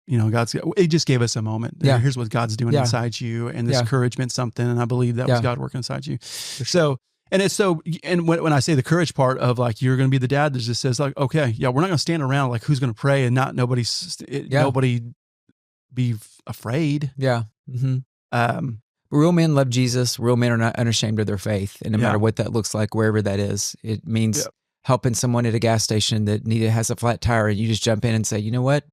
it just gave us a moment. Yeah. Here's what God's doing inside you. And this courage meant something. And I believe that was God working inside you. So, and when I say the courage part of like, you're going to be the dad that just says like, okay, we're not going to stand around like who's going to pray and not nobody be afraid. Yeah. Mm-hmm. Real men love Jesus. Real men are not unashamed of their faith. And no matter what that looks like, wherever that is, it means helping someone at a gas station that has a flat tire, and you just jump in and say, you know what?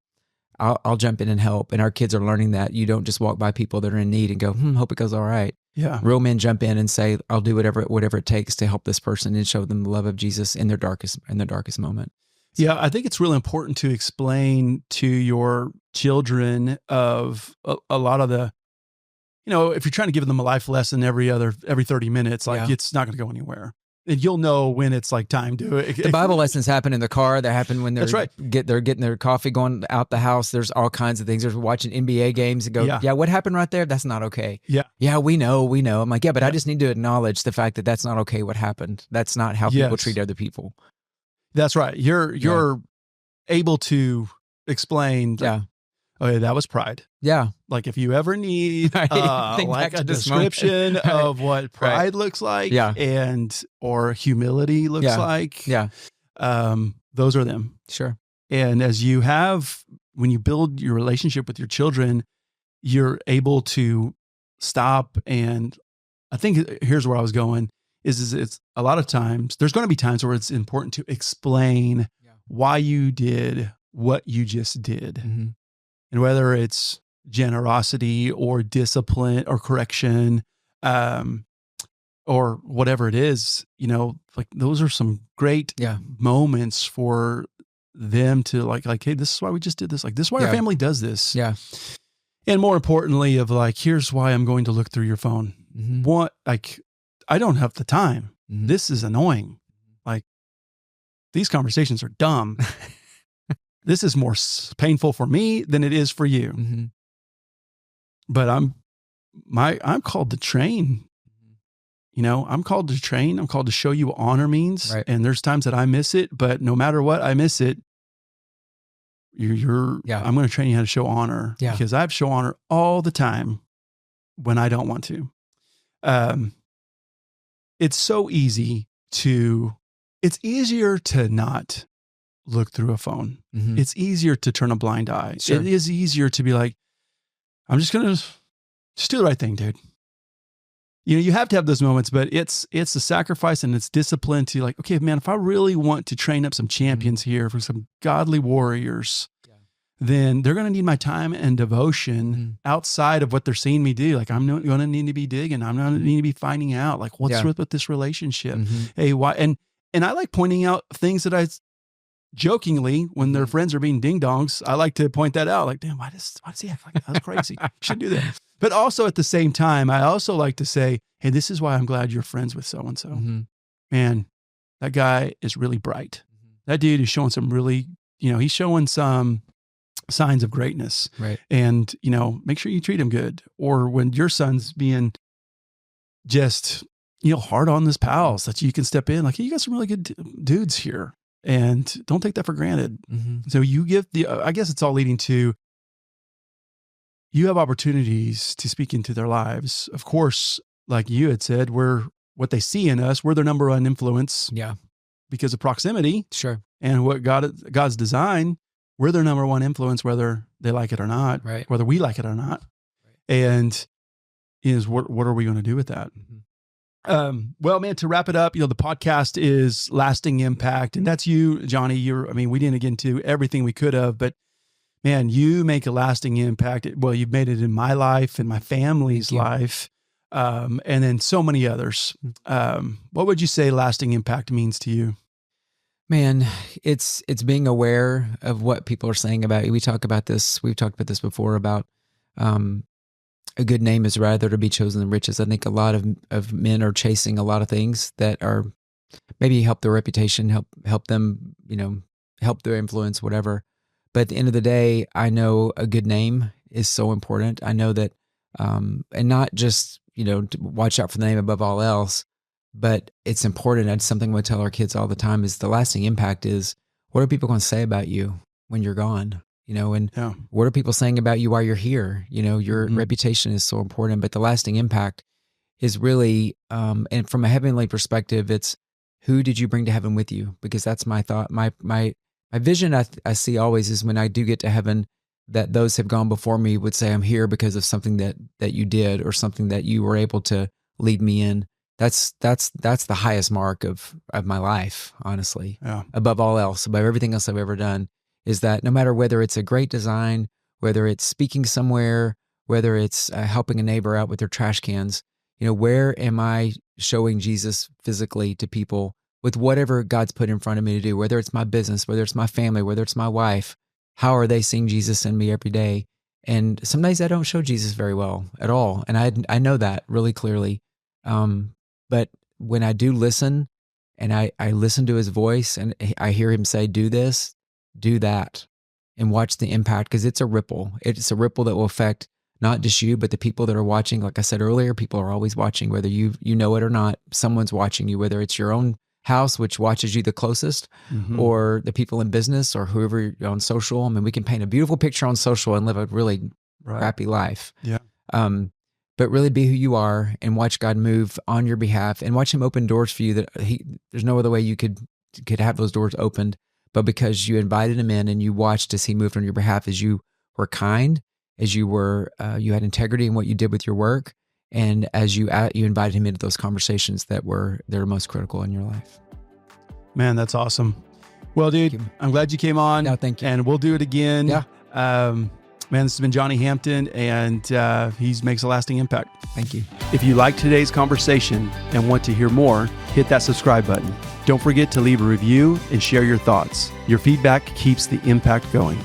I'll jump in and help. And our kids are learning that you don't just walk by people that are in need and go, hope it goes all right. Yeah. Real men jump in and say, I'll do whatever it takes to help this person and show them the love of Jesus in their darkest moment. So, yeah. I think it's really important to explain to your children of a lot of the, if you're trying to give them a life lesson every 30 minutes, like it's not going to go anywhere. And you'll know when it's like time to. The Bible lessons happen in the car. They happen when they're getting their coffee, going out the house. There's all kinds of things. There's watching NBA games and go, what happened right there? That's not okay. Yeah, we know. I'm like, but I just need to acknowledge the fact that that's not okay. What happened? That's not how people treat other people. That's right. You're able to explain. Okay, that was pride. Yeah. Like if you ever need like a description of what pride looks like or humility looks like. Yeah. Those are them. Sure. And when you build your relationship with your children, you're able to stop. And I think here's where I was going is it's a lot of times, there's going to be times where it's important to explain why you did what you just did. Mm-hmm. And whether it's generosity or discipline or correction, or whatever it is, like those are some great moments for them to like, hey, this is why we just did this. Like, this is why our family does this. Yeah. And more importantly, of like, here's why I'm going to look through your phone. What, like, I don't have the time. This is annoying. Like, these conversations are dumb. This is more painful for me than it is for you. But I'm called to train. You know, I'm called to train. I'm called to show you what honor means. Right. And there's times that I miss it, but no matter what, I miss it. I'm going to train you how to show honor because I show honor all the time when I don't want to. It's so easy it's easier to not look through a phone. It's easier to turn a blind eye. Sure. It is easier to be like, I'm just going to just do the right thing, dude. You know, you have to have those moments, but it's a sacrifice and it's discipline to like, okay, man, if I really want to train up some champions here for some godly warriors, then they're going to need my time and devotion outside of what they're seeing me do. Like, I'm going to need to be digging. I'm going to need to be finding out like what's with this relationship. Hey, why? And I like pointing out things that I jokingly, when their friends are being ding dongs, I like to point that out. Like, damn, why does he act like that? That's crazy. Should do that. But also at the same time, I also like to say, hey, this is why I'm glad you're friends with so-and-so. Man, that guy is really bright. That dude is showing some really, he's showing some signs of greatness. Right. And, make sure you treat him good. Or when your son's being just, hard on his pals, that you can step in like, hey, you got some really good dudes here. And don't take that for granted. So you give I guess it's all leading to, you have opportunities to speak into their lives. Of course, like you had said, what they see in us, we're their number one influence. Yeah. Because of proximity. Sure. And what God's design, we're their number one influence, whether they like it or not, right? Whether we like it or not. Right. And what are we going to do with that? Well, man, to wrap it up, the podcast is Lasting Impact, and that's you, Johnie. We didn't get into everything we could have, but man, you make a lasting impact. Well, you've made it in my life and my family's life, and then so many others. What would you say lasting impact means to you? Man, it's being aware of what people are saying about you. We've talked about this before about, a good name is rather to be chosen than riches. I think a lot of men are chasing a lot of things that are maybe help their reputation, help them, help their influence, whatever. But at the end of the day, I know a good name is so important. I know that, and not just, to watch out for the name above all else, but it's important. That's something we tell our kids all the time is the lasting impact is, what are people going to say about you when you're gone? What are people saying about you while you're here? Your reputation is so important, but the lasting impact is really, and from a heavenly perspective, it's who did you bring to heaven with you? Because that's my thought. My vision I see always is when I do get to heaven, that those have gone before me would say, I'm here because of something that you did or something that you were able to lead me in. That's the highest mark of my life, honestly. Yeah. Above all else, above everything else I've ever done. Is that no matter whether it's a great design, whether it's speaking somewhere, whether it's helping a neighbor out with their trash cans, where am I showing Jesus physically to people with whatever God's put in front of me to do, whether it's my business, whether it's my family, whether it's my wife, how are they seeing Jesus in me every day? And some days I don't show Jesus very well at all. And I know that really clearly. But when I do listen and I listen to his voice and I hear him say, do this, do that, and watch the impact, because it's a ripple. It's a ripple that will affect not just you, but the people that are watching. Like I said earlier, people are always watching, whether you know it or not. Someone's watching you, whether it's your own house, which watches you the closest, or the people in business, or whoever you're on social. We can paint a beautiful picture on social and live a really crappy life. Yeah. But really be who you are and watch God move on your behalf and watch him open doors for you that there's no other way you could have those doors opened. But because you invited him in and you watched as he moved on your behalf, as you were kind, as you were, you had integrity in what you did with your work, and as you invited him into those conversations that are most critical in your life. Man, that's awesome. Well, dude, I'm glad you came on. No, thank you. And we'll do it again. Yeah. Man, this has been Johnie Hampton, and he makes a lasting impact. Thank you. If you liked today's conversation and want to hear more, hit that subscribe button. Don't forget to leave a review and share your thoughts. Your feedback keeps the impact going.